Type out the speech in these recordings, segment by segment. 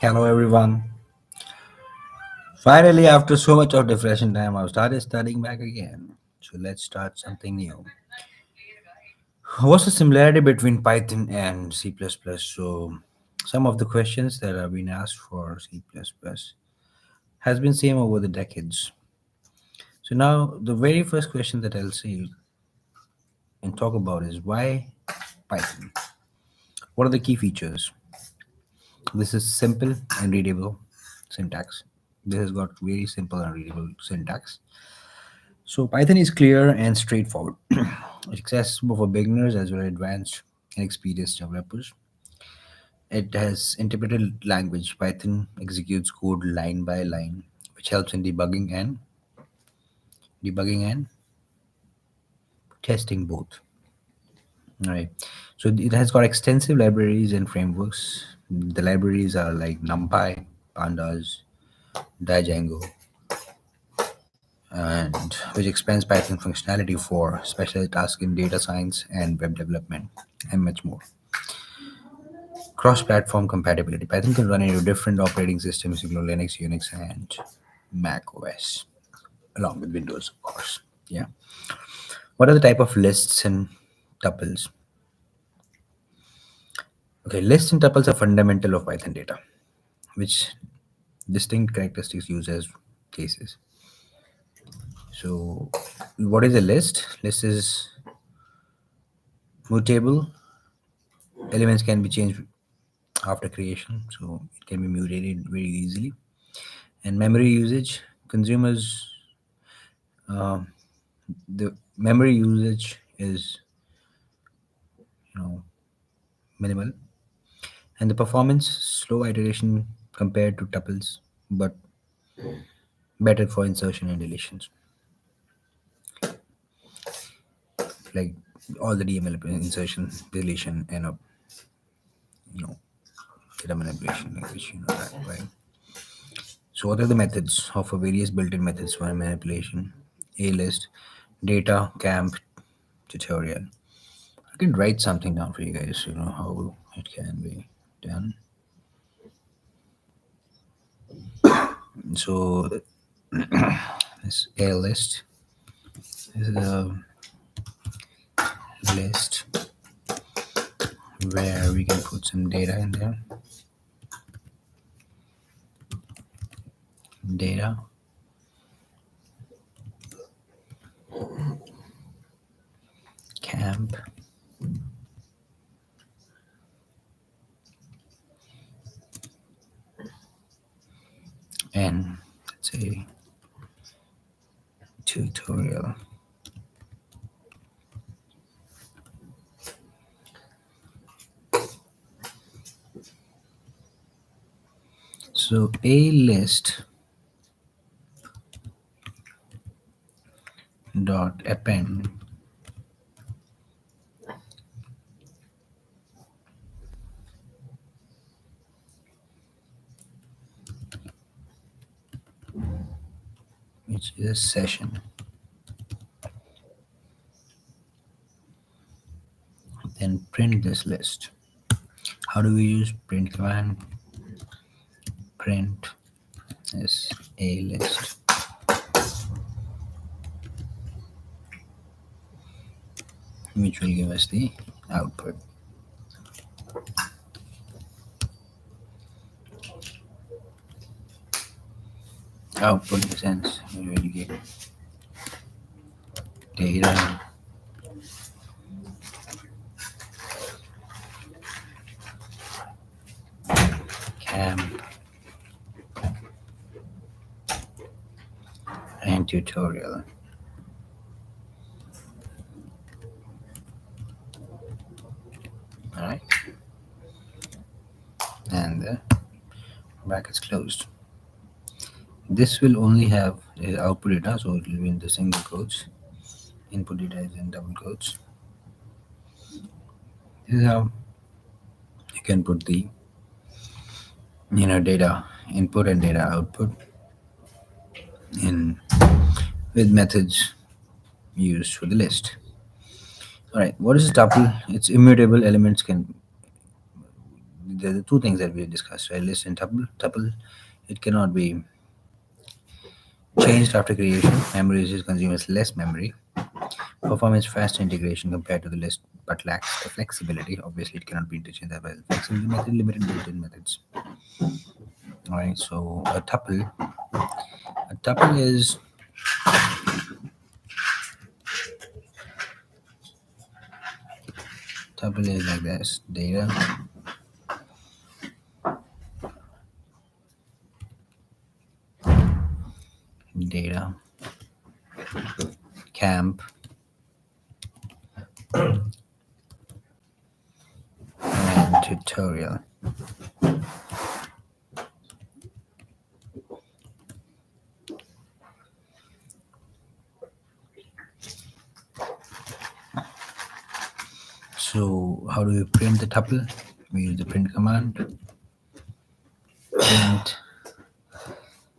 Hello everyone. Finally, after so much of depression time, I've started studying back again. So let's start something new. What's the similarity between Python and C++? So some of the questions that have been asked for C++ has been same over the decades. So now the very first question that I'll see and talk about is why Python? What are the key features? This is simple and readable syntax. This has got very simple and readable syntax. So Python is clear and straightforward. It's accessible for beginners as well as advanced and experienced developers. It has interpreted language. Python executes code line by line, which helps in debugging and testing both. All right. So it has got extensive libraries and frameworks. The libraries are like NumPy, Pandas, Django, and which expands Python functionality for specialized tasks in data science and web development, and much more. Cross-platform compatibility. Python can run into different operating systems, including Linux, Unix, and Mac OS, along with Windows, of course. Yeah. What are the type of lists and tuples? Okay, lists and tuples are fundamental of Python data, which distinct characteristics use as cases. So, what is a list? List is mutable. Elements can be changed after creation, so it can be mutated very easily. And memory usage, consumers the memory usage is minimal, and the performance slow iteration compared to tuples, but better for insertion and deletions, like all the DML insertion, deletion, and you know data manipulation, like which you know that, right? So what are the methods? Offer various built-in methods for manipulation. A list, data camp tutorial. I can write something down for you guys. You know how it can be done. So this a list is a list where we can put some data in there. Data camp and let's say tutorial. So a list dot append which is a session. Then print this list. How do we use print command? Print is a list. Which will give us the output. Output in the sense we will get data camp and tutorial. All right, and the brackets closed. This will only have output data, so it will be in the single quotes. Input data is in double quotes. This is how you can put the data input and data output in with methods used for the list. All right, what is a tuple? It's immutable elements can the two things that we discussed, right? List and tuple. It cannot be changed after creation. Memory usage consumes less memory. Performance fast integration compared to the list, but lacks the flexibility. Obviously, it cannot be interchanged as well. Flexibility method, limited built-in methods. All right. So a tuple is like this: data, camp, and tutorial. So how do we print the tuple? We use the print command. Print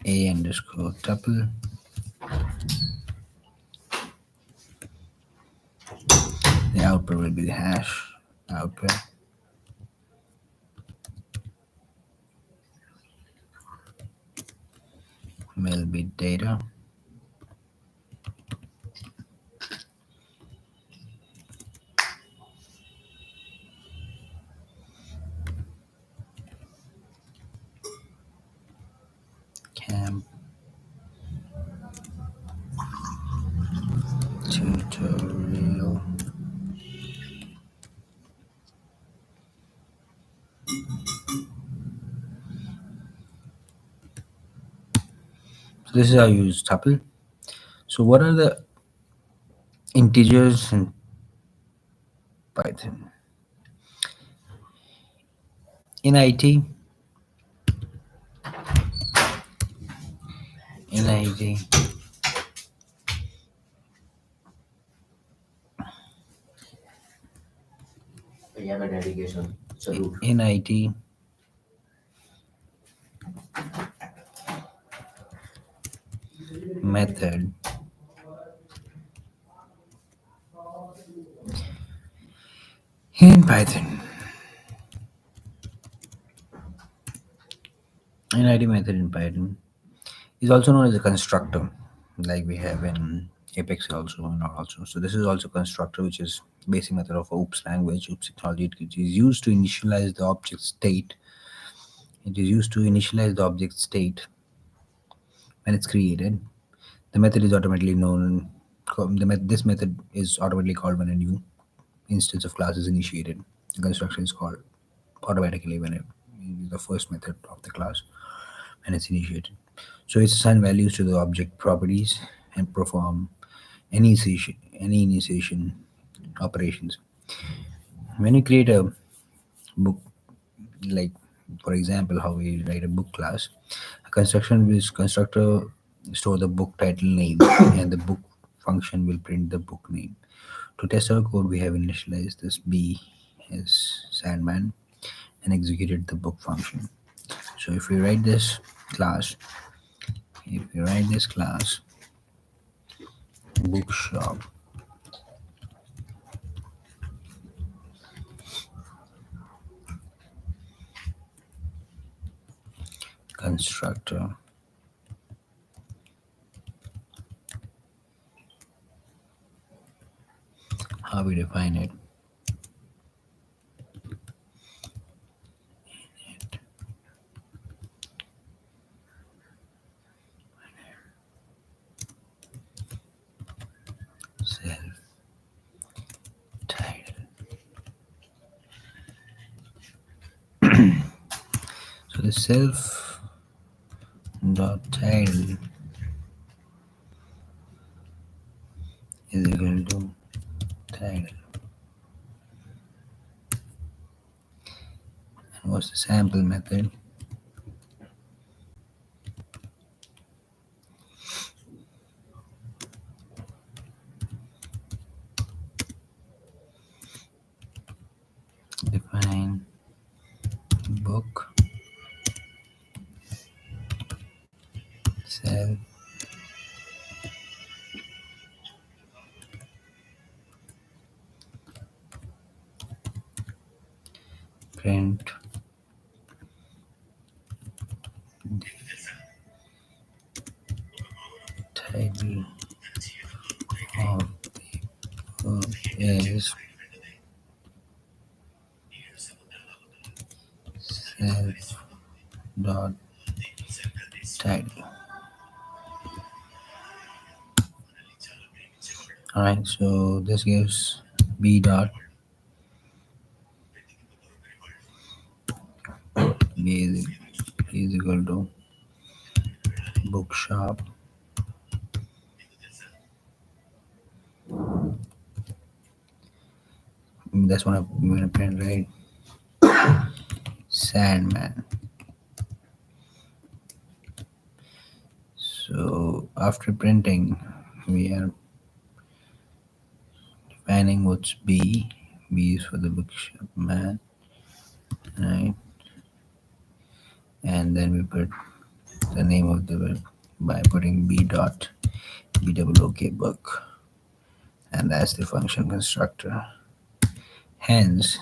a underscore tuple. The output will be the hash output. Will be data. Camp tutorial. So this is how you use tuple. So what are the integers in Python? In IT, in IT, in IT, method in Python. In IT method in Python is also known as a constructor, like we have in Apex also and also. So this is also constructor, which is basic method of OOPS language, OOPS technology. It is used to initialize the object state. It is used to initialize the object state when it's created. The method is automatically known. This method is automatically called when a new instance of class is initiated. The construction is called automatically when it is the first method of the class when it's initiated. So it's assign values to the object properties and perform any initiation operations. When you create a book, like for example, how we write a book class, a constructor store the book title name and the book function will print the book name. To test our code, we have initialized this b as Sandman and executed the book function. So class, if we write this class bookshop, constructor, how we define it? Self title. So the self dot title is equal to title. And what's the sample method? Define book self print is self dot title. Alright, so this gives b dot b is equal to bookshop. That's what I'm gonna print, right? Sandman. So after printing, we are defining what's B. B is for the bookshop man, right? And then we put the name of the book by putting B dot B double OK book, and that's the function constructor. Hence,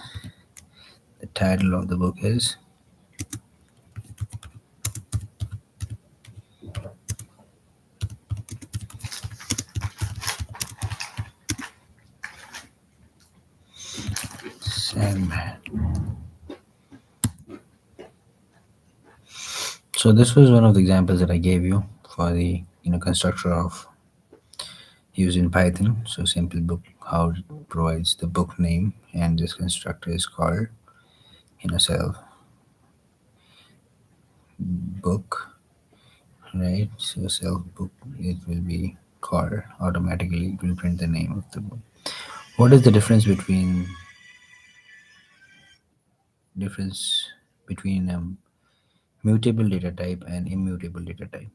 the title of the book is Sandman. So this was one of the examples that I gave you for the constructor of using Python. So simple book how it provides the book name, and this constructor is called self book, right? So self book, it will be called automatically. It will print the name of the book. What is the difference between mutable data type and immutable data type?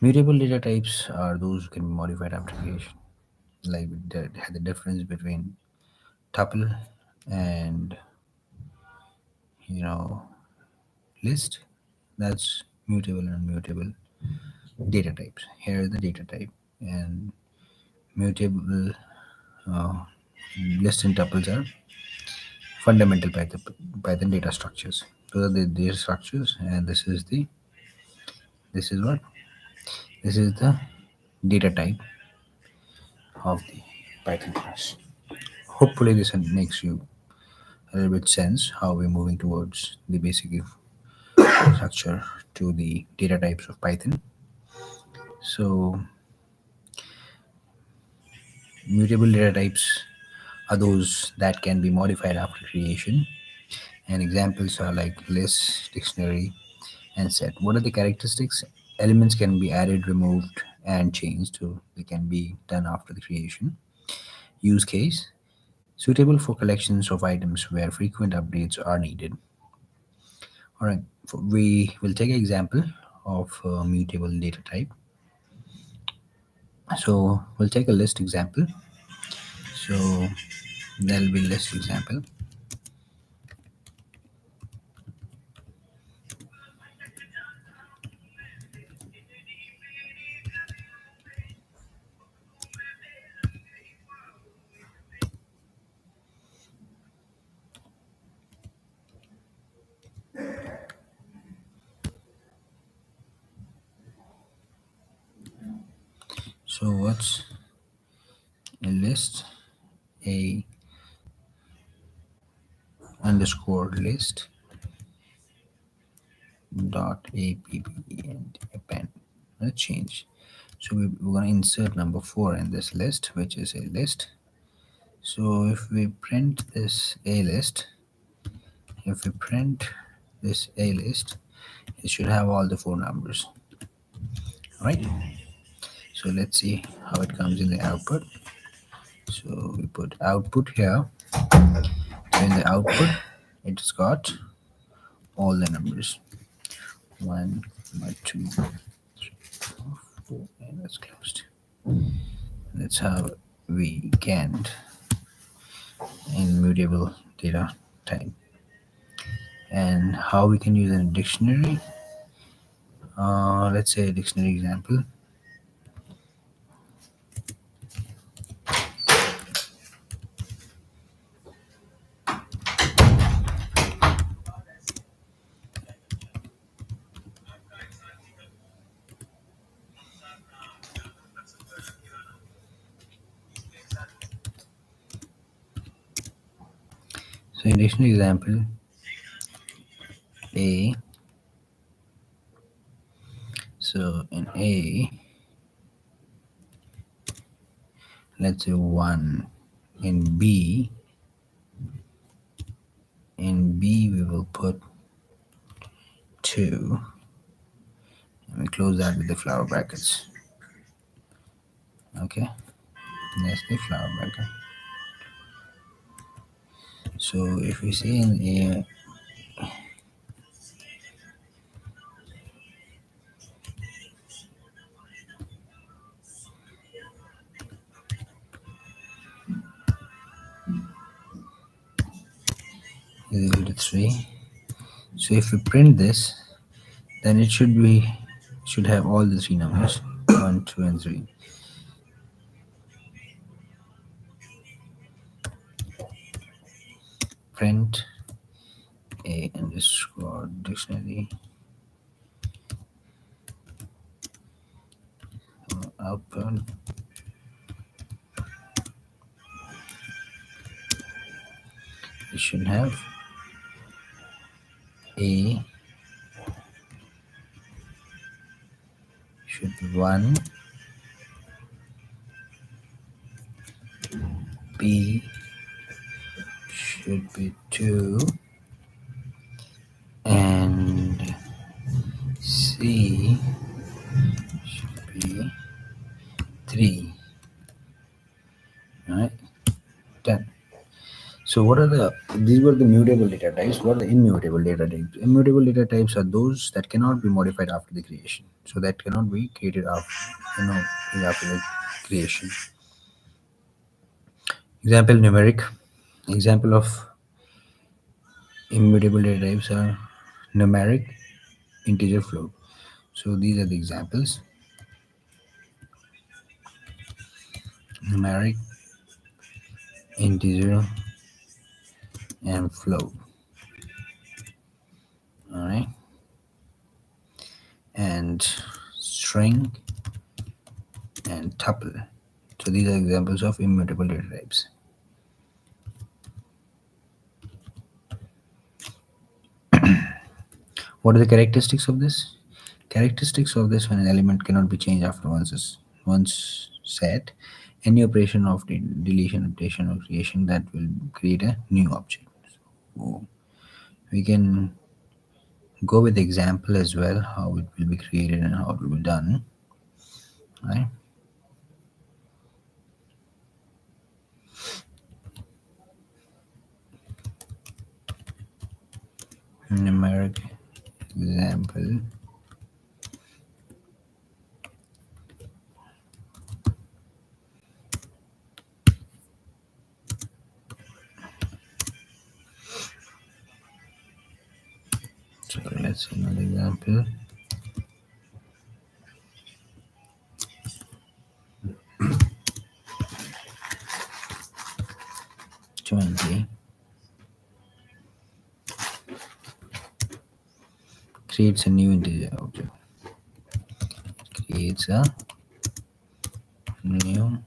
Mutable data types are those who can be modified after creation, like the difference between tuple and you know list. That's mutable and immutable data types. Here is the data type, and mutable uh, list and tuples are fundamental Python data structures. Those are the data structures, and this is what this is the data type of the Python class. Hopefully, this makes you a little bit sense how we're moving towards the basic structure to the data types of Python. So, mutable data types are those that can be modified after creation, and examples are like list, dictionary, and set. What are the characteristics? Elements can be added, removed, and changed, so they can be done after the creation. Use case suitable for collections of items where frequent updates are needed. All right, we will take an example of mutable data type. So we'll take a list example. So there'll be list example. So what's a list? A underscore list dot app and append. Let's change. So we're going to insert number 4 in this list, which is a list. So if we print this a list, if we print this a list, it should have all the 4 numbers, right? So let's see how it comes in the output. So we put output here. So in the output, it's got all the numbers 1, 2, 3, 4, and that's closed. That's how we get immutable data type. And how we can use a dictionary. Let's say a dictionary example. So in dictionary example, A. So in A, let's say 1. In B, we will put 2, and we close that with the flower brackets. Okay, that's the flower bracket. So if we say in A, is equal to 3. So if we print this, then it should have all the three numbers 1, 2, and 3. Print A underscore dictionary output. It should have A should be 1, B should be 2, and C should be 3. Alright, done. So what are these were the mutable data types. What are the immutable data types? Immutable data types are those that cannot be modified after the creation. So that cannot be created after the creation. Example numeric. Example of immutable data types are numeric, integer, float. So these are the examples: numeric, integer, and float. All right, and string and tuple. So these are examples of immutable data types. What are the characteristics of this? Characteristics of this: when an element cannot be changed after once set, any operation of deletion, updation, or creation that will create a new object. So we can go with the example as well, how it will be created and how it will be done. Right? Numeric example. So let's see another example. Twenty creates a new integer object. Creates a new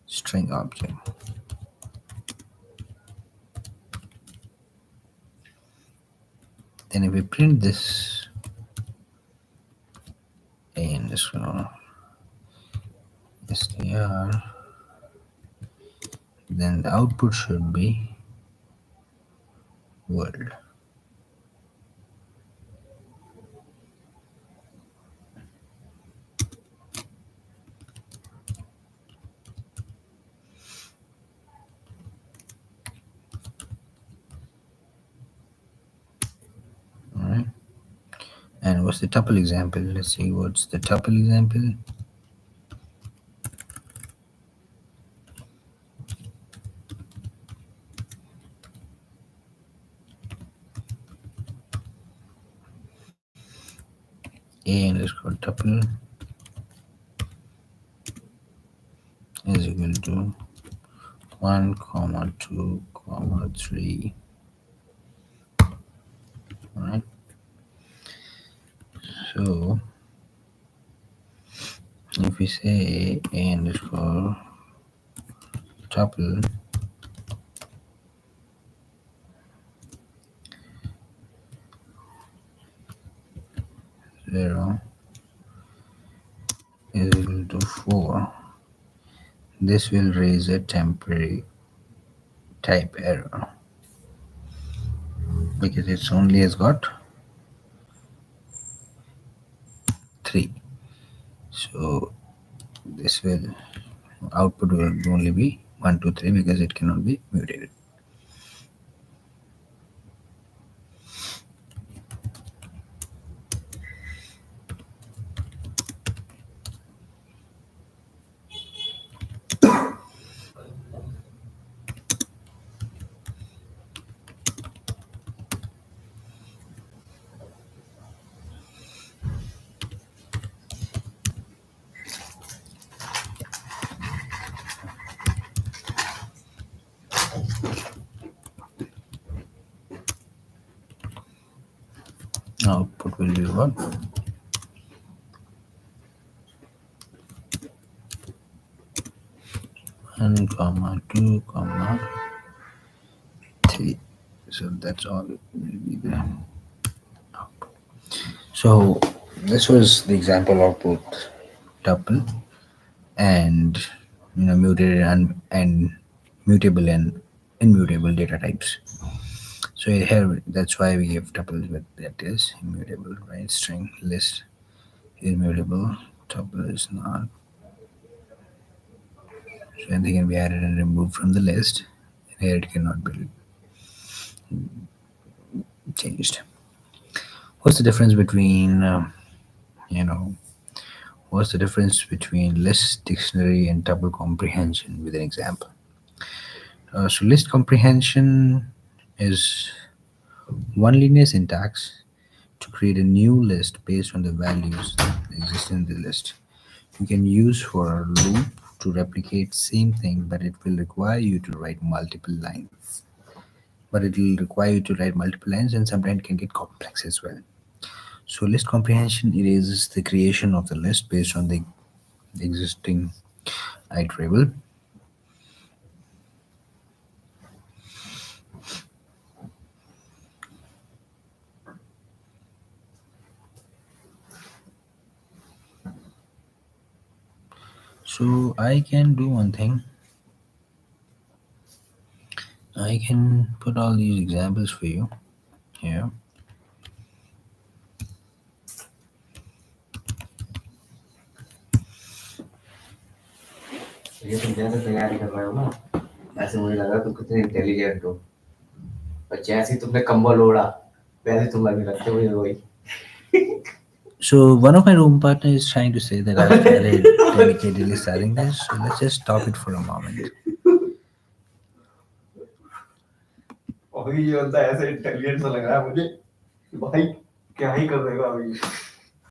string object. Then if we print this in this str, then the output should be world. Alright. And what's the tuple example? Let's see what's the tuple example. A underscore tuple is equal to 1, 2, 3. Alright. So if we say A underscore tuple 0 is equal to 4, this will raise a temporary type error because it's only has got 3. So this will output will only be 1, 2, 3 because it cannot be mutated. Output will be what? 1, comma 2, comma 3. So that's all will be the output. So this was the example of both tuple and mutated and mutable and immutable data types. So here that's why we give tuples, but that is immutable, right? String list is mutable, tuple is not. So anything can be added and removed from the list. Here it cannot be changed. What's the difference between you know what's the difference between list, dictionary, and tuple comprehension with an example? So list comprehension is one linear syntax to create a new list based on the values that exist in the list. You can use for a loop to replicate same thing, but it will require you to write multiple lines. But it will require you to write multiple lines and sometimes it can get complex as well. So list comprehension erases the creation of the list based on the existing iterable. So I can do one thing. I can put all these examples for you here. ये तुम जैसे तैयारी कर रहे हो ना, ऐसे मुझे लगा तुम कितने इंटेलिजेंट हो। और जैसे ही तुमने कंबल ओढ़ा, वैसे तुम लगने लगते हो ये वही। So one of my room partner is trying to say that I started dedicatedly studying this. So let's just stop it for a moment. अभी ये बंदा ऐसे इंटेलिजेंट सा लग रहा है मुझे कि भाई क्या ही कर देगा अभी।